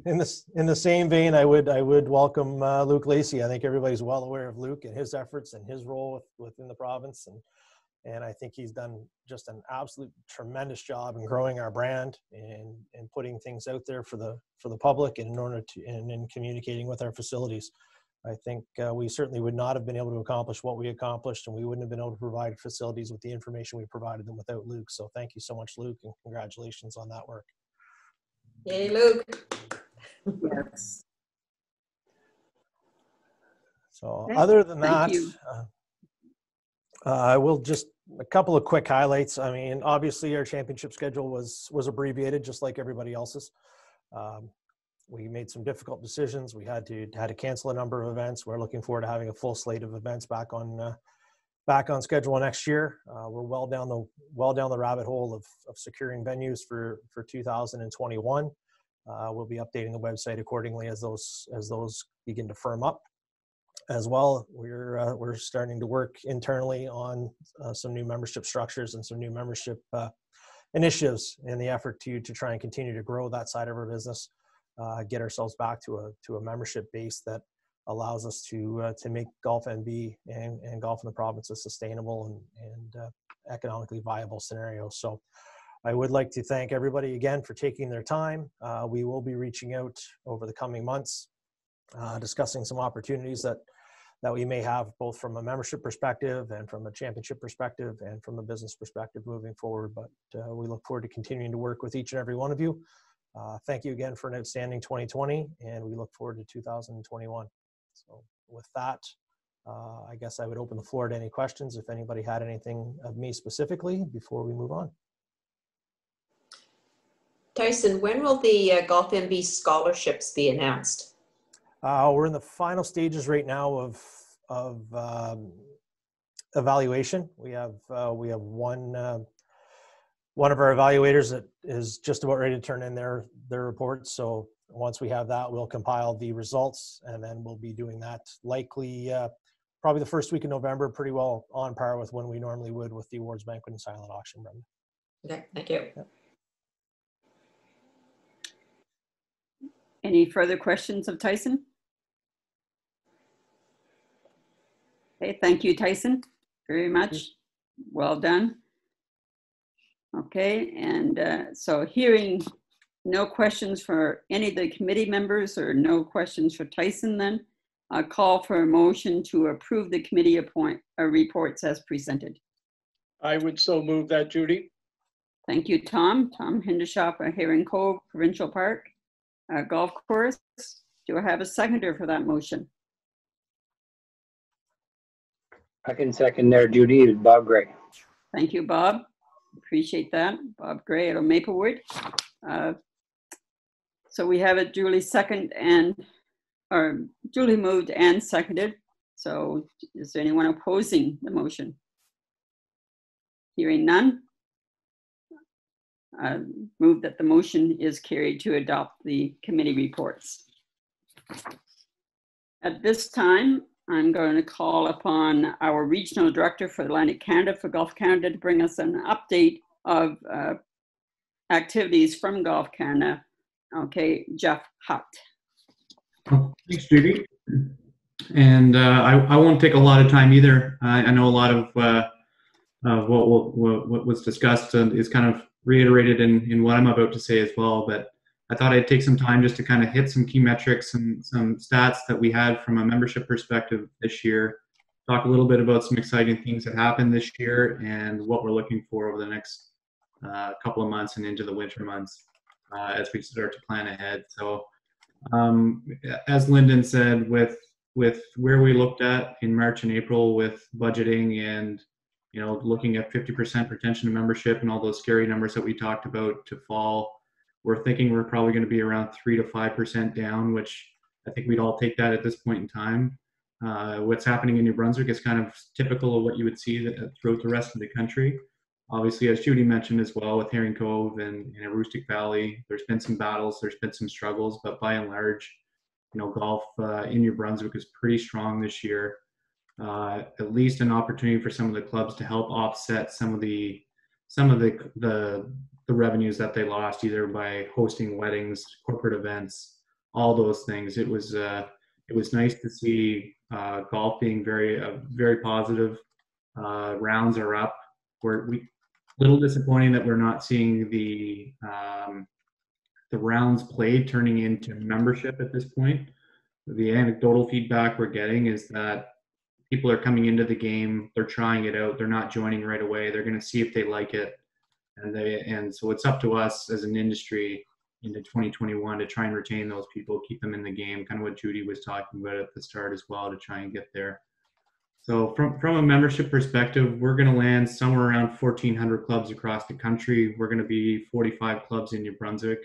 In the same vein, I would welcome Luke Lacey. I think everybody's well aware of Luke and his efforts and his role within the province, and I think he's done just an absolute tremendous job in growing our brand and putting things out there for the public and in communicating with our facilities. I think we certainly would not have been able to accomplish what we accomplished, and we wouldn't have been able to provide facilities with the information we provided them without Luke. So thank you so much, Luke, and congratulations on that work. Yay, Luke. Yes. So other than that, I will just a couple of quick highlights. I mean, obviously our championship schedule was abbreviated just like everybody else's. we made some difficult decisions. We had to cancel a number of events. We're looking forward to having a full slate of events back on schedule next year. We're well down the rabbit hole of securing venues for 2021. We'll be updating the website accordingly as those begin to firm up. As well, we're starting to work internally on some new membership structures and some new membership initiatives in the effort to try and continue to grow that side of our business, get ourselves back to a membership base that allows us to make golf NB and golf in the province a sustainable and economically viable scenario. So I would like to thank everybody again for taking their time. We will be reaching out over the coming months, discussing some opportunities that we may have both from a membership perspective and from a championship perspective and from a business perspective moving forward. But we look forward to continuing to work with each and every one of you. Thank you again for an outstanding 2020, and we look forward to 2021. So with that, I guess I would open the floor to any questions if anybody had anything of me specifically before we move on. Tyson, when will the Golf MB scholarships be announced? We're in the final stages right now of evaluation. We have one of our evaluators that is just about ready to turn in their report. So once we have that, we'll compile the results, and then we'll be doing that likely probably the first week of November, pretty well on par with when we normally would with the awards banquet and silent auction, Brenda. Okay, thank you. Yep. Any further questions of Tyson? Okay, thank you, Tyson, very much. Well done. Okay, and so hearing no questions for any of the committee members or no questions for Tyson, then I'll call for a motion to approve the committee reports as presented. I would so move that, Judy. Thank you, Tom. Tom Hendershop, Herring Cove Provincial Park Golf Course. Do I have a seconder for that motion? I can second there, Judy. It's Bob Gray. Thank you, Bob. Appreciate that. Bob Gray out of Maplewood. So we have it duly duly moved and seconded. So is there anyone opposing the motion? Hearing none. Move that the motion is carried to adopt the committee reports. At this time, I'm going to call upon our regional director for Atlantic Canada for Golf Canada to bring us an update of activities from Golf Canada. Okay, Jeff Hutt. Thanks, Judy. And I won't take a lot of time either. I know a lot of what was discussed is kind of reiterated in what I'm about to say as well, but I thought I'd take some time just to kind of hit some key metrics and some stats that we had from a membership perspective this year, talk a little bit about some exciting things that happened this year and what we're looking for over the next couple of months and into the winter months as we start to plan ahead. So as Lyndon said, with where we looked at in March and April with budgeting and looking at 50% retention of membership and all those scary numbers that we talked about to fall, we're thinking we're probably going to be around 3 to 5% down, which I think we'd all take that at this point in time. What's happening in New Brunswick is kind of typical of what you would see throughout the rest of the country. Obviously, as Judy mentioned as well, with Herring Cove and Aroostook Valley, there's been some battles, there's been some struggles, but by and large, golf in New Brunswick is pretty strong this year. At least an opportunity for some of the clubs to help offset some of the revenues that they lost, either by hosting weddings, corporate events, all those things. It was nice to see golf being very positive. Rounds are up. We're little disappointing that we're not seeing the rounds played turning into membership at this point. The anecdotal feedback we're getting is that people are coming into the game, they're trying it out, they're not joining right away, they're going to see if they like it, and so it's up to us as an industry into 2021 to try and retain those people, keep them in the game, kind of what Judy was talking about at the start as well, to try and get there. So from a membership perspective, we're going to land somewhere around 1,400 clubs across the country. We're going to be 45 clubs in New Brunswick.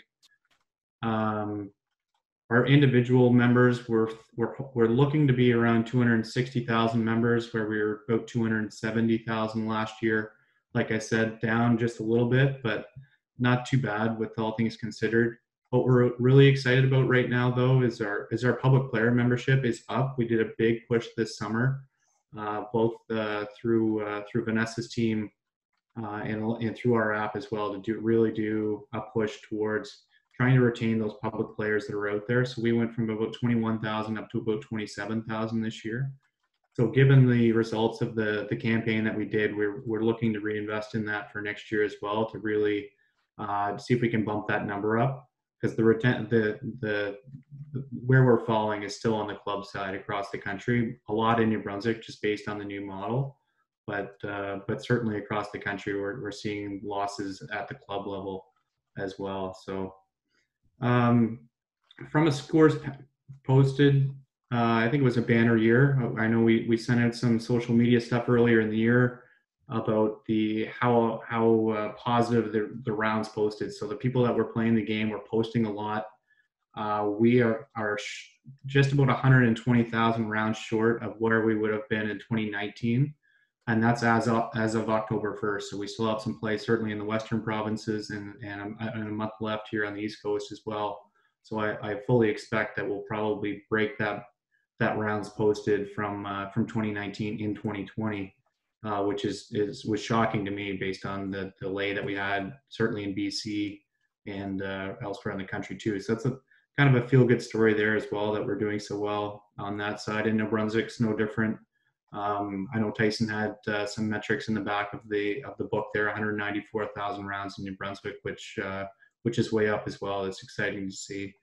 our individual members, we're looking to be around 260,000 members, where we were about 270,000 last year. Like I said, down just a little bit, but not too bad with all things considered. What we're really excited about right now, though, is our public player membership is up. We did a big push this summer, both through Vanessa's team and through our app as well, to really do a push towards trying to retain those public players that are out there. So we went from about 21,000 up to about 27,000 this year. So given the results of the campaign that we did, we're looking to reinvest in that for next year as well, to really see if we can bump that number up, because the where we're falling is still on the club side across the country. A lot in New Brunswick, just based on the new model, but certainly across the country, we're seeing losses at the club level as well. So from a scores posted, I think it was a banner year. I know we sent out some social media stuff earlier in the year about how positive the rounds posted. So the people that were playing the game were posting a lot. We are just about 120,000 rounds short of where we would have been in 2019, and that's as of October 1st. So we still have some play, certainly in the Western provinces, and a month left here on the East Coast as well. So I fully expect that we'll probably break that rounds posted from 2019 in 2020, which was shocking to me based on the delay that we had, certainly in BC and elsewhere in the country too. So that's a kind of a feel-good story there as well, that we're doing so well on that side. And New Brunswick's no different. I know Tyson had some metrics in the back of the book there, 194,000 rounds in New Brunswick, which is way up as well. It's exciting to see.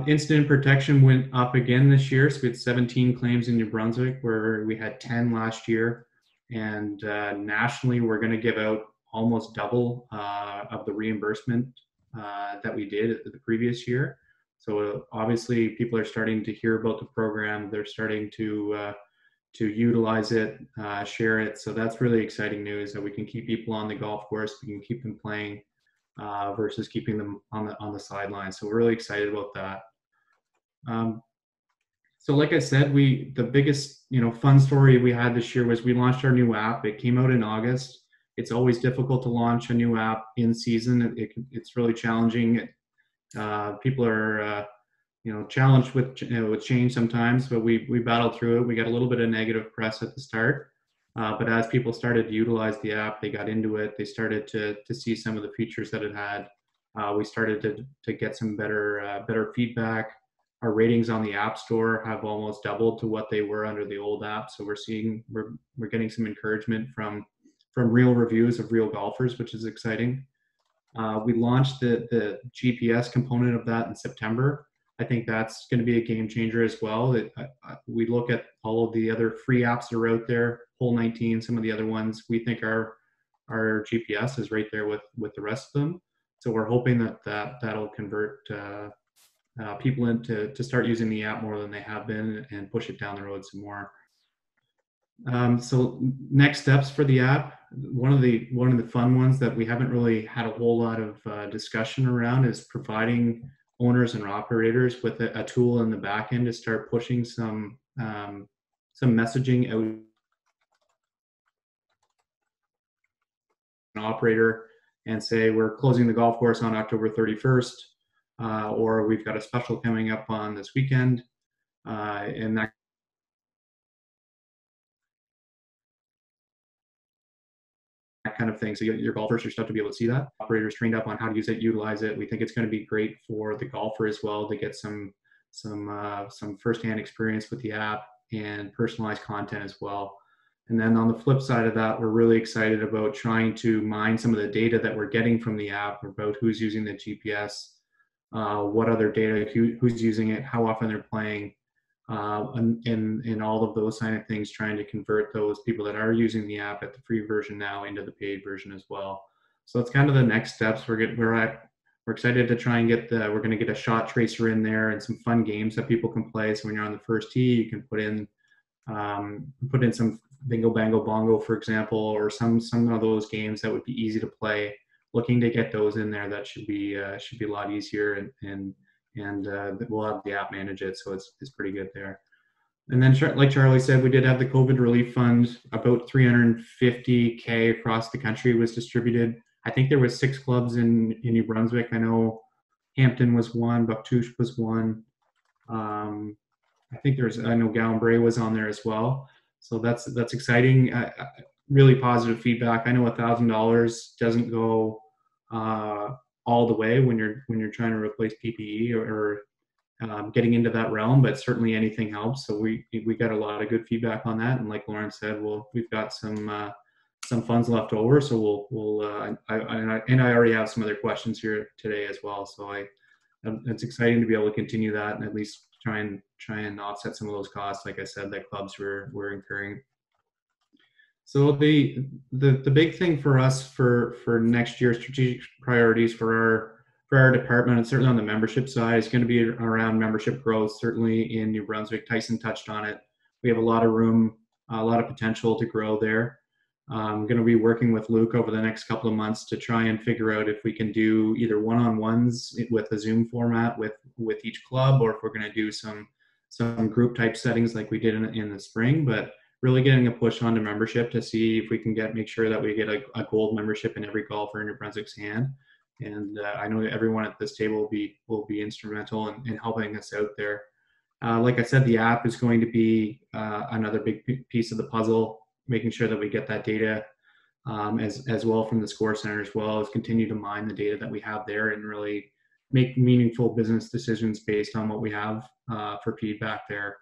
Incident protection went up again this year. So we had 17 claims in New Brunswick, where we had 10 last year. And nationally, we're going to give out almost double of the reimbursement that we did the previous year. So obviously, people are starting to hear about the program. They're starting to utilize it, share it. So that's really exciting news, that we can keep people on the golf course. We can keep them playing versus keeping them on the sidelines. So we're really excited about that. So like I said, the biggest fun story we had this year was we launched our new app. It came out in August. It's always difficult to launch a new app in season. It's really challenging. People are challenged with change sometimes, but we battled through it. We got a little bit of negative press at the start, but as people started to utilize the app, they got into it. They started to see some of the features that it had. We started to get some better feedback. Our ratings on the App Store have almost doubled to what they were under the old app. So we're getting some encouragement from real reviews of real golfers, which is exciting. We launched the GPS component of that in September. I think that's going to be a game changer as well. We look at all of the other free apps that are out there, Hole 19, some of the other ones. We think our GPS is right there with the rest of them. So we're hoping that'll convert people to start using the app more than they have been, and push it down the road some more. So next steps for the app, one of the fun ones that we haven't really had a whole lot of discussion around is providing owners and operators with a tool in the back end to start pushing some messaging out. An operator and say, we're closing the golf course on October 31st, or we've got a special coming up on this weekend, and that kind of thing. So your golfers are stuff to be able to see that. Operators trained up on how to use it, utilize it. We think it's going to be great for the golfer as well to get some firsthand experience with the app and personalized content as well. And then on the flip side of that, we're really excited about trying to mine some of the data that we're getting from the app about who's using the GPS, what other data, who's using it, how often they're playing, and all of those kind of things, trying to convert those people that are using the app at the free version now into the paid version as well. So it's kind of the next steps. We're excited to try and we're going to get a shot tracer in there and some fun games that people can play. So when you're on the first tee, you can put in some Bingo Bango Bongo, for example, or some of those games that would be easy to play. Looking to get those in there, that should be a lot easier and and we'll have the app manage it, so it's pretty good there. And then, like Charlie said, we did have the COVID relief fund. About 350K across the country was distributed. I think there was 6 clubs in New Brunswick. I know Hampton was one, Bucktouche was one. I think I know Galway was on there as well. So that's exciting. Really positive feedback. I know $1,000 doesn't go all the way when you're trying to replace PPE or getting into that realm, but certainly anything helps. So we got a lot of good feedback on that. And like Lauren said, we've got some funds left over. So I already have some other questions here today as well. So it's exciting to be able to continue that and at least try and offset some of those costs, like I said, that clubs were incurring. So the big thing for us for next year, strategic priorities for our department, and certainly on the membership side, is going to be around membership growth. Certainly in New Brunswick, Tyson touched on it. We have a lot of room, a lot of potential to grow there. I'm going to be working with Luke over the next couple of months to try and figure out if we can do either one-on-ones with a Zoom format with each club, or if we're going to do some group type settings like we did in the spring. But really getting a push onto membership to see if we can make sure that we get a gold membership in every golfer in New Brunswick's hand. And I know that everyone at this table will be instrumental in helping us out there. Like I said, the app is going to be another big piece of the puzzle, making sure that we get that data as well from the score center, as well as continue to mine the data that we have there and really make meaningful business decisions based on what we have for feedback there.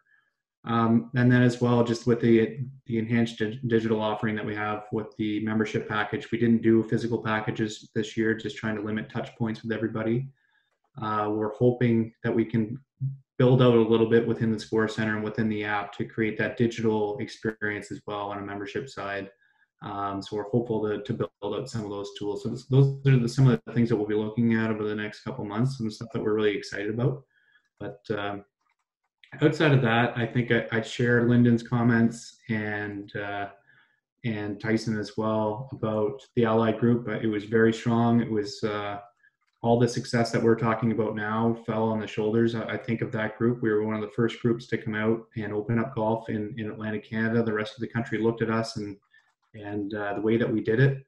And then as well, just with the enhanced digital offering that we have with the membership package, we didn't do physical packages this year, just trying to limit touch points with everybody. We're hoping that we can build out a little bit within the score center and within the app to create that digital experience as well on a membership side. So we're hopeful to build out some of those tools. So those are some of the things that we'll be looking at over the next couple of months, and stuff that we're really excited about. But outside of that, I think I'd share Lyndon's comments and Tyson as well about the Allied group. It was very strong. It was all the success that we're talking about now fell on the shoulders, I think, of that group. We were one of the first groups to come out and open up golf in Atlantic Canada. The rest of the country looked at us and the way that we did it,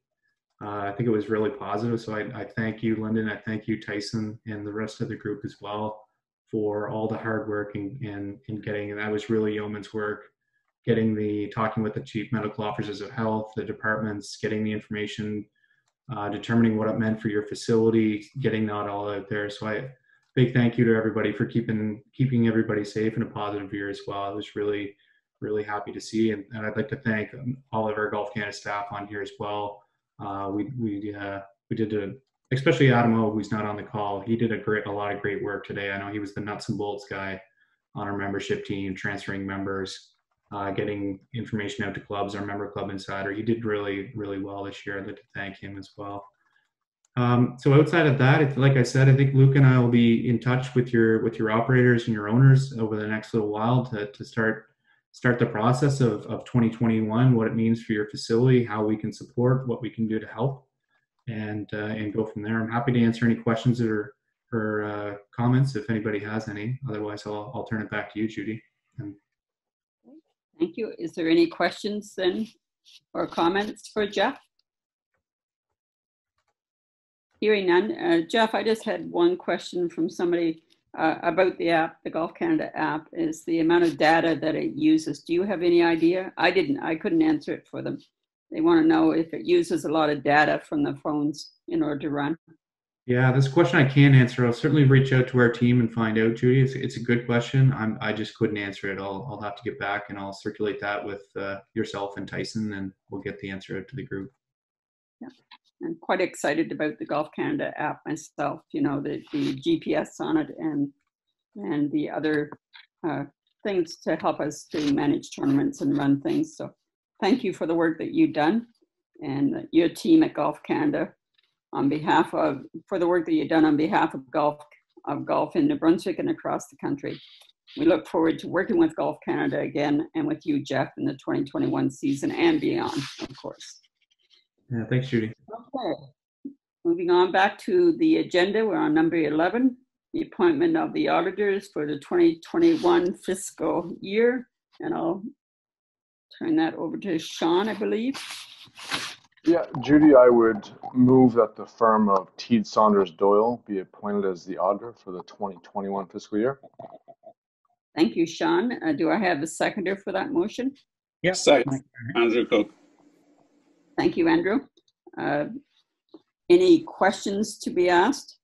I think it was really positive. So I thank you, Lyndon. I thank you, Tyson, and the rest of the group as well for all the hard work in getting, and that was really yeoman's work, talking with the chief medical officers of health, the departments, getting the information, determining what it meant for your facility, getting that all out there. So big thank you to everybody for keeping everybody safe in a positive year as well. I was really, really happy to see, and I'd like to thank all of our Golf Canada staff on here as well. We did especially Adam O, who's not on the call. He did a lot of great work today. I know he was the nuts and bolts guy on our membership team, transferring members, getting information out to clubs, our member club insider. He did really, really well this year. I'd like to thank him as well. So outside of that, like I said, I think Luke and I will be in touch with your operators and your owners over the next little while to start the process of 2021, what it means for your facility, how we can support, what we can do to help, and go from there. I'm happy to answer any questions or comments if anybody has any. Otherwise, I'll turn it back to you, Judy. Thank you. Is there any questions then or comments for Jeff? Hearing none. Jeff, I just had one question from somebody about the app, the Golf Canada app, is the amount of data that it uses. Do you have any idea? I couldn't answer it for them. They want to know if it uses a lot of data from the phones in order to run. Yeah, this question I can't answer. I'll certainly reach out to our team and find out, Judy. It's a good question. I just couldn't answer it. I'll have to get back and I'll circulate that with yourself and Tyson, and we'll get the answer out to the group. Yeah, I'm quite excited about the Golf Canada app myself. You know, the GPS on it and the other things to help us to manage tournaments and run things. So thank you for the work that you've done, and your team at Golf Canada for the work that you've done on behalf of golf in New Brunswick and across the country. We look forward to working with Golf Canada again, and with you, Jeff, in the 2021 season and beyond, of course. Yeah, thanks, Judy. Okay, moving on back to the agenda. We're on number 11, the appointment of the auditors for the 2021 fiscal year. And I'll turn that over to Sean, I believe. Yeah, Judy, I would move that the firm of Teed Saunders Doyle be appointed as the auditor for the 2021 fiscal year. Thank you, Sean. Do I have a seconder for that motion? Yes. Second. Andrew Cook. Thank you, Andrew. Any questions to be asked?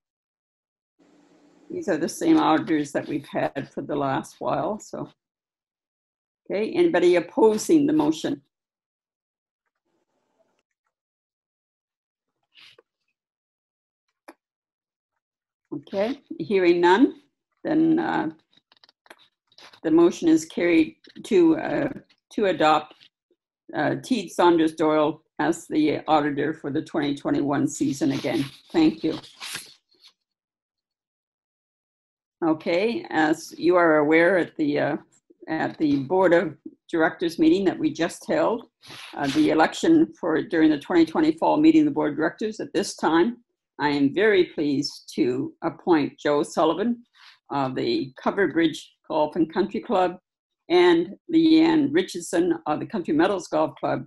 These are the same auditors that we've had for the last while. So, okay, anybody opposing the motion? Okay, hearing none, then the motion is carried to adopt Teed Saunders Doyle as the auditor for the 2021 season again. Thank you. Okay, as you are aware, at the Board of Directors meeting that we just held, the election for during the 2020 fall meeting of the Board of Directors, at this time, I am very pleased to appoint Joe Sullivan of the Covered Bridge Golf and Country Club and Leanne Richardson of the Country Meadows Golf Club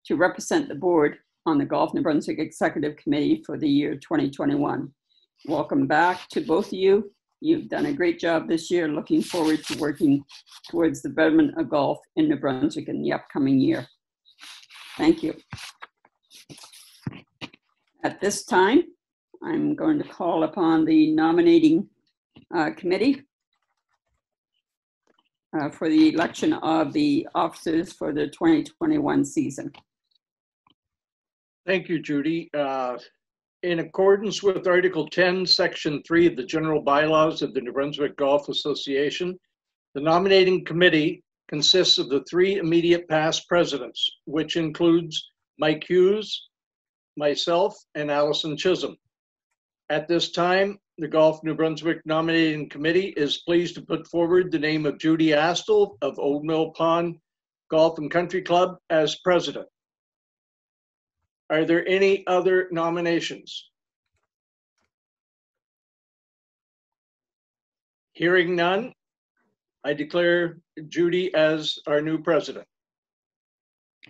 to represent the board on the Golf New Brunswick Executive Committee for the year 2021. Welcome back to both of you. You've done a great job this year. Looking forward to working towards the betterment of golf in New Brunswick in the upcoming year. Thank you. At this time, I'm going to call upon the nominating committee for the election of the officers for the 2021 season. Thank you, Judy. In accordance with Article 10, Section 3 of the General Bylaws of the New Brunswick Golf Association, the nominating committee consists of the 3 immediate past presidents, which includes Mike Hughes, myself, and Allison Chisholm. At this time, the Golf New Brunswick Nominating Committee is pleased to put forward the name of Judy Astle of Old Mill Pond Golf and Country Club as president. Are there any other nominations? Hearing none, I declare Judy as our new president.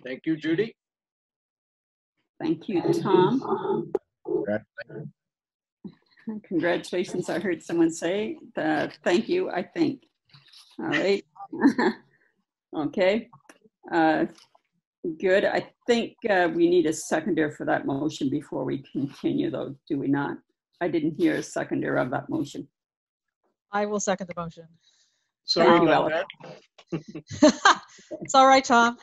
Thank you, Judy. Thank you, Tom. Congratulations, I heard someone say that. Thank you, I think. All right. Okay. Good. I think we need a seconder for that motion before we continue, though, do we not? I didn't hear a seconder of that motion. I will second the motion. Sorry about that. It's all right, Tom.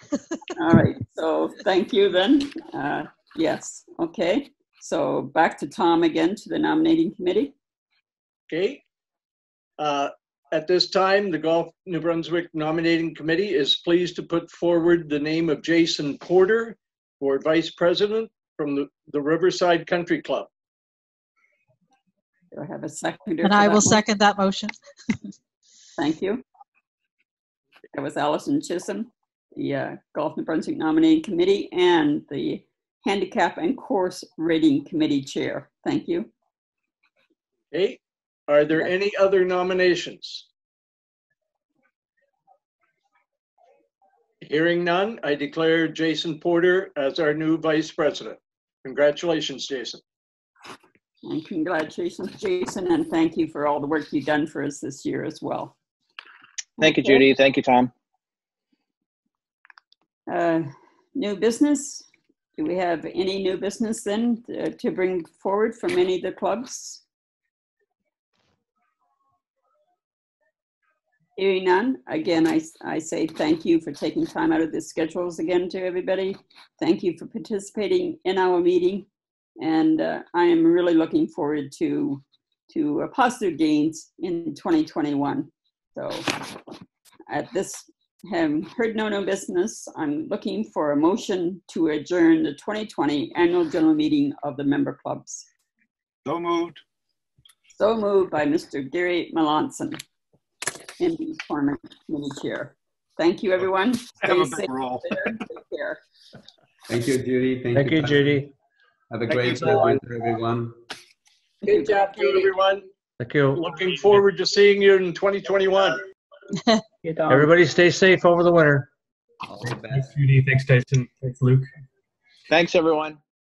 All right. So thank you then. Yes. Okay. So back to Tom again, to the nominating committee. Okay. At this time, the Golf New Brunswick Nominating Committee is pleased to put forward the name of Jason Porter for Vice President from the Riverside Country Club. Do I have a seconder? And I will second that motion. Thank you. That was Allison Chisholm, the Golf New Brunswick Nominating Committee and the Handicap and Course Rating Committee Chair. Thank you. Okay. Are there any other nominations? Hearing none, I declare Jason Porter as our new Vice President. Congratulations, Jason. And congratulations, Jason, and thank you for all the work you've done for us this year as well. Thank you, Judy. Thank you, Tom. New business? Do we have any new business then to bring forward from any of the clubs? Hearing none, again, I say thank you for taking time out of the schedules again to everybody. Thank you for participating in our meeting. And I am really looking forward to positive gains in 2021. So at this, having heard no business, I'm looking for a motion to adjourn the 2020 annual general meeting of the member clubs. So moved. So moved by Mr. Gary Melanson, MD Tournament Committee Chair. Thank you, everyone. Have a Stay big roll. safe. Take care. Thank you, Judy. Thank you, Judy. Have a Thank great you, winter, everyone. Good job, Thank you, Judy. everyone. Thank you. Looking forward to seeing you in 2021. Everybody stay safe over the winter. All the best. Thanks, Judy. Thanks, Tyson. Thanks, Luke. Thanks, everyone.